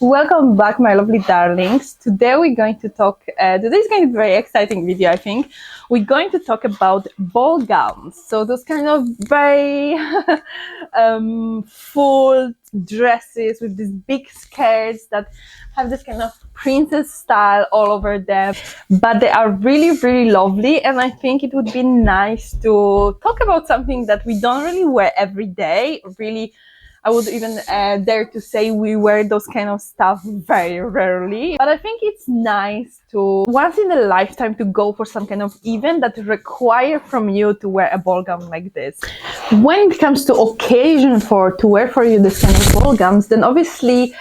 Welcome back, my lovely darlings. Today we're going to talk, today is going to be a very exciting video, I think. We're going to talk about ball gowns. So those kind of very full dresses with these big skirts that have this kind of princess style all over them. But they are really, really lovely. And I think it would be nice to talk about something that we don't really wear every day, really. I would even dare to say we wear those kind of stuff very rarely. But I think it's nice to, once in a lifetime, to go for some kind of event that require from you to wear a ball gown like this. When it comes to occasion to wear for you this kind of ball gowns, then obviously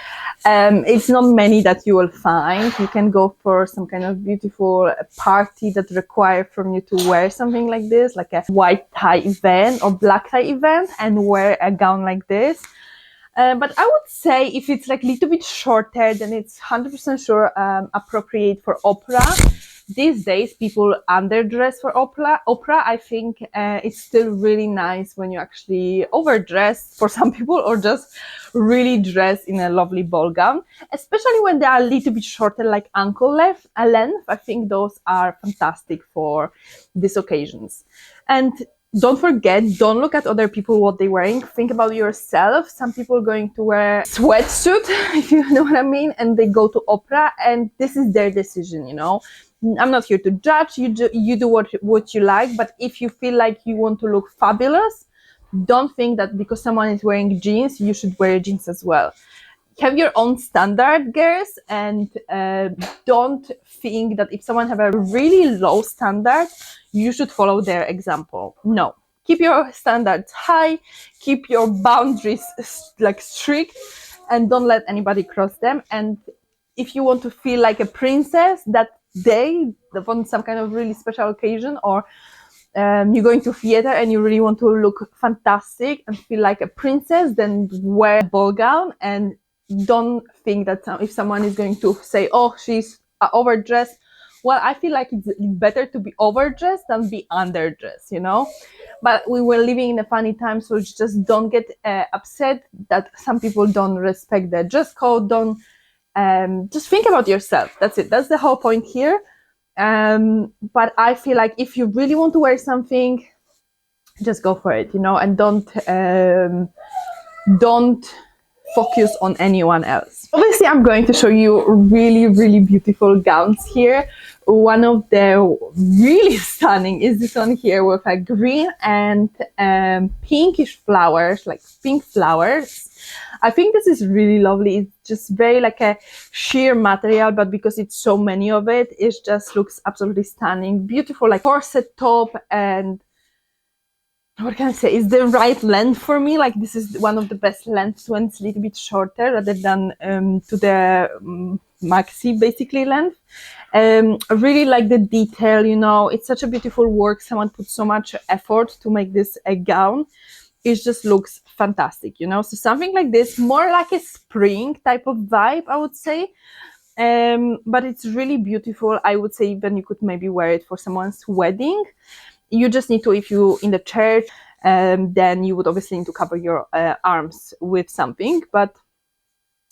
it's not many that you will find. You can go for some kind of beautiful party that require from you to wear something like this, like a white tie event or black tie event, and wear a gown like this. But I would say if it's like a little bit shorter, then it's 100% sure appropriate for opera. These days, people underdress for opera. I think it's still really nice when you actually overdress for some people, or just really dress in a lovely ball gown, especially when they are a little bit shorter, like ankle length. I think those are fantastic for these occasions. And don't forget, don't look at other people, what they're wearing. Think about yourself. Some people are going to wear sweatsuit, if you know what I mean, and they go to opera, and this is their decision, you know. I'm not here to judge. You do what you like, but if you feel like you want to look fabulous, don't think that because someone is wearing jeans, you should wear jeans as well. Have your own standard, girls, and don't think that if someone have a really low standard, you should follow their example. No, keep your standards high, keep your boundaries like strict, and don't let anybody cross them. And if you want to feel like a princess that day, on some kind of really special occasion, or you're going to theater and you really want to look fantastic and feel like a princess, then wear a ball gown. And don't think that if someone is going to say, oh, she's overdressed, well, I feel like it's better to be overdressed than be underdressed, you know. But we were living in a funny time, so just don't get upset that some people don't respect the dress code. Don't just think about yourself. That's it. That's the whole point here. But I feel like if you really want to wear something, just go for it, you know, and don't focus on anyone else. Obviously, I'm going to show you really, really beautiful gowns here. One of the really stunning is this one here with a green and pinkish flowers, like pink flowers. I think this is really lovely. It's just very like a sheer material, but because it's so many of it, it just looks absolutely stunning. Beautiful, like corset top, and what can I say, is the right length for me. Like this is one of the best lengths when it's a little bit shorter rather than to the maxi basically length. I really like the detail, you know, it's such a beautiful work. Someone put so much effort to make this a gown. It just looks fantastic, you know. So something like this, more like a spring type of vibe, I would say. But it's really beautiful. I would say even you could maybe wear it for someone's wedding. You just need to, if you in the church, then you would obviously need to cover your arms with something. But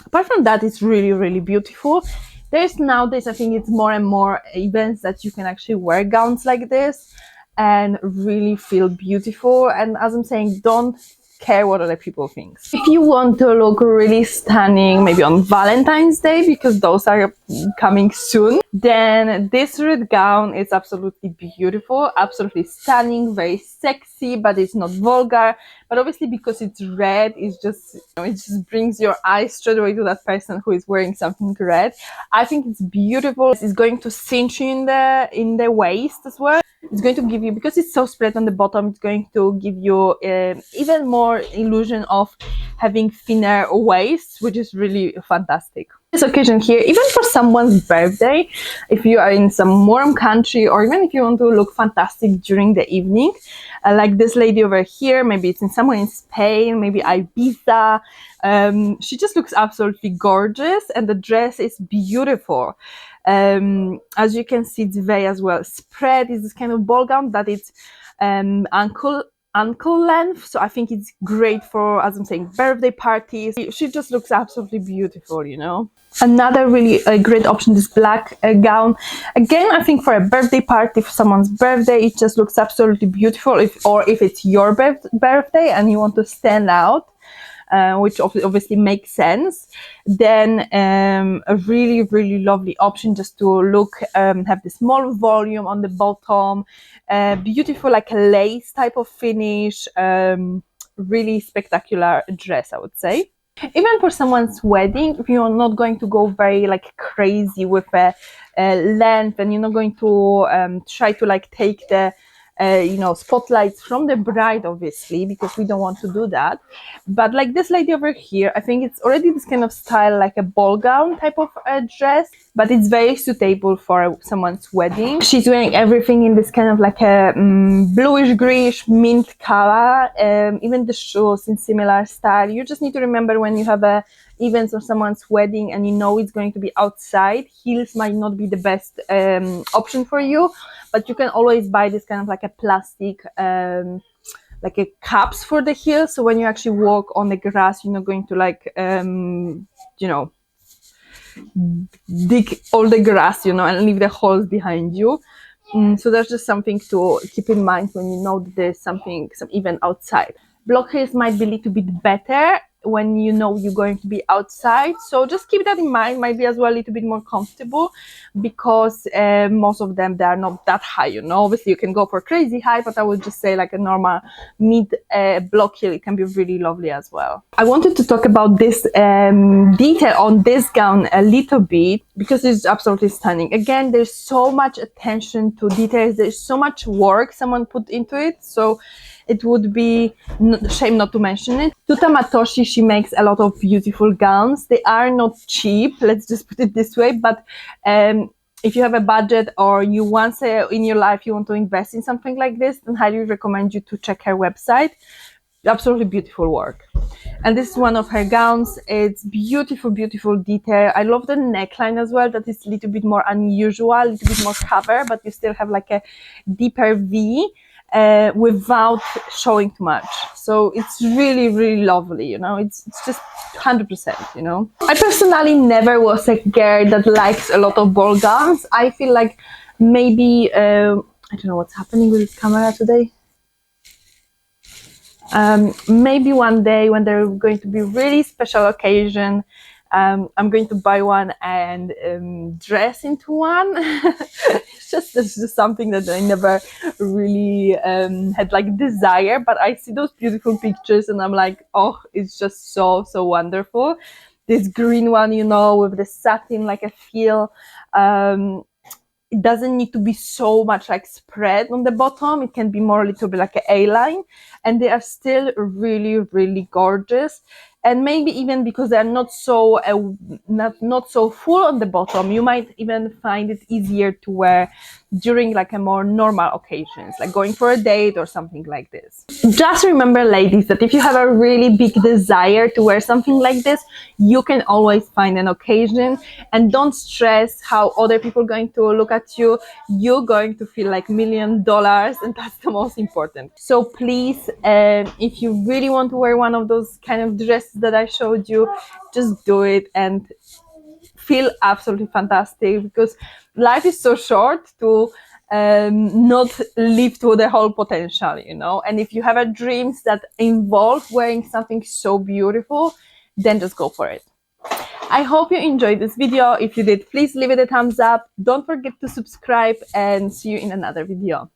apart from that, it's really, really beautiful. There's nowadays, I think it's more and more events that you can actually wear gowns like this and really feel beautiful. And as I'm saying, don't care what other people think. If you want to look really stunning, maybe on Valentine's Day, because those are coming soon, then this red gown is absolutely beautiful, absolutely stunning, very sexy, but it's not vulgar. But obviously because it's red, it's just, you know, it just brings your eyes straight away to that person who is wearing something red. I think it's beautiful. It's going to cinch you in the waist as well. It's going to give you, because it's so spread on the bottom, it's going to give you even more illusion of having thinner waist, which is really fantastic. This occasion here, even for someone's birthday, if you are in some warm country, or even if you want to look fantastic during the evening, like this lady over here, maybe it's in somewhere in Spain, maybe Ibiza. She just looks absolutely gorgeous, and the dress is beautiful. As you can see, it's very as well spread. It's this kind of ball gown that it's ankle ankle length, so I think it's great for, as I'm saying, birthday parties. She just looks absolutely beautiful, you know. Another really great option, this black gown. Again, I think for a birthday party, for someone's birthday, it just looks absolutely beautiful. If it's your birthday and you want to stand out, which obviously makes sense, then a really, really lovely option just to look, have the small volume on the bottom, beautiful like a lace type of finish, really spectacular dress, I would say. Even for someone's wedding, if you're not going to go very like crazy with a length, and you're not going to try to like take the you know, spotlights from the bride, obviously, because we don't want to do that. But like this lady over here, I think it's already this kind of style, like a ball gown type of dress, but it's very suitable for someone's wedding. She's wearing everything in this kind of like a bluish greenish mint color, even the shoes in similar style. You just need to remember, when you have a events or someone's wedding and you know it's going to be outside, heels might not be the best option for you, but you can always buy this kind of like a plastic like a caps for the heels, so when you actually walk on the grass, you're not going to like you know, dig all the grass, you know, and leave the holes behind you. So that's just something to keep in mind when you know that there's some event outside. Block heels might be a little bit better when you know you're going to be outside, so just keep that in mind. Might be as well a little bit more comfortable, because most of them, they are not that high, you know. Obviously you can go for crazy high, but I would just say like a normal mid block heel, it can be really lovely as well. I wanted to talk about this detail on this gown a little bit, because it's absolutely stunning. Again, there's so much attention to details, there's so much work someone put into it, so it would be shame not to mention it. Teuta Matoshi, she makes a lot of beautiful gowns. They are not cheap, let's just put it this way, but if you have a budget, or you once in your life you want to invest in something like this, then highly recommend you to check her website. Absolutely beautiful work. And this is one of her gowns. It's beautiful, beautiful detail. I love the neckline as well, that is a little bit more unusual, a little bit more cover, but you still have like a deeper V without showing too much. So it's really, really lovely, you know. It's just 100%, you know. I personally never was a girl that likes a lot of ball gowns. I feel like maybe I don't know what's happening with this camera today. Maybe one day when there's going to be really special occasion, I'm going to buy one and dress into one. It's just something that I never really had like desire, but I see those beautiful pictures and I'm like, oh, it's just so wonderful. This green one, you know, with the satin like a feel. It doesn't need to be so much like spread on the bottom. It can be more a little bit like an A-line, and they are still really, really gorgeous. And maybe even because they're not so not so full on the bottom, you might even find it easier to wear during like a more normal occasions, like going for a date or something like this. Just remember, ladies, that if you have a really big desire to wear something like this, you can always find an occasion, and don't stress how other people are going to look at you. You're going to feel like $1 million, and that's the most important. So please, if you really want to wear one of those kind of dresses that I showed you, just do it and feel absolutely fantastic, because life is so short to not live to the whole potential, you know. And if you have a dreams that involve wearing something so beautiful, then just go for it. I hope you enjoyed this video. If you did, please leave it a thumbs up. Don't forget to subscribe, and see you in another video.